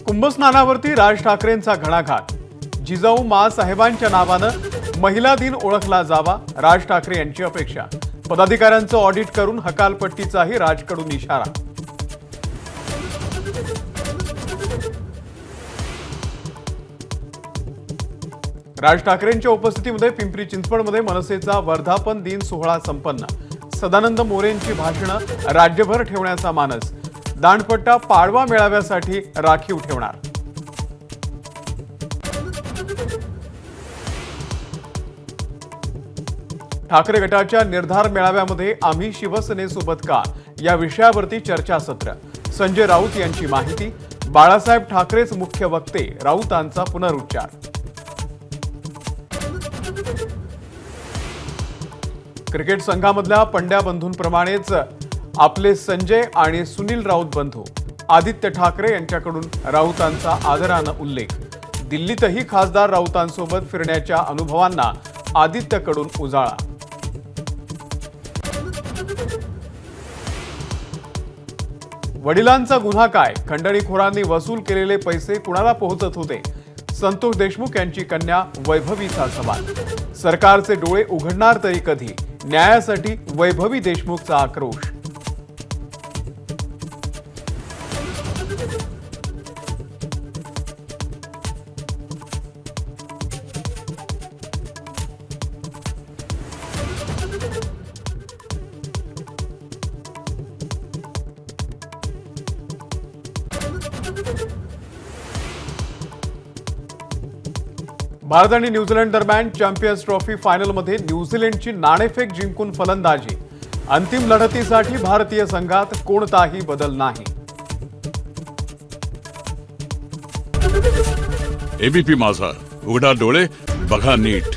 कुंभस्नानावरती राज ठाकरेंचा घणाघात। जिजाऊ माँसाहेबांच्या नावानं महिला दिन ओळखला जावा, राज ठाकरे यांची अपेक्षा। पदाधिकाऱ्यांचं ऑडिट करून हकालपट्टीचाही राजकडून इशारा। राज ठाकरेंच्या उपस्थितीमध्ये पिंपरी चिंचवडमध्ये मनसेचा वर्धापन दिन सोहळा संपन्न। सदानंद मोरेंची भाषणं राज्यभर ठेवण्याचा मानस। दांडपट्टा पाडवा मेळाव्यासाठी राखीव ठेवणार। ठाकरे गटाच्या निर्धार मेळाव्यामध्ये आम्ही शिवसेनेसोबत का या विषयावरती चर्चासत्र। संजय राऊत यांची माहिती। बाळासाहेब ठाकरेच मुख्य वक्ते, राऊतांचा पुनरुच्चार। क्रिकेट संघामधल्या पंड्या बंधूंप्रमाणेच आपले संजय आणि सुनील राऊत बंधू आदित्य ठाकरे यांच्याकडून राऊतांचा आदरानं उल्लेख। दिल्लीतही खासदार राऊतांसोबत फिरण्याच्या अनुभवांना आदित्यकडून उजाळा। वडिलांचा गुन्हा काय? खंडणीखोरांनी वसूल केलेले पैसे कुणाला पोहोचत होते? संतोष देशमुख यांची कन्या वैभवीचा सवाल। सरकारचे डोळे उघडणार तरी कधी? न्यायासाठी वैभवी देशमुखचा आक्रोश। भारत आणि न्यूझीलंड दरम्यान चॅम्पियन्स ट्रॉफी फायनलमध्ये न्यूझीलंडची नाणेफेक जिंकून फलंदाजी। अंतिम लढतीसाठी भारतीय संघात कोणताही बदल नाही। एबीपी माझा, उघडा डोळे बघा नीट।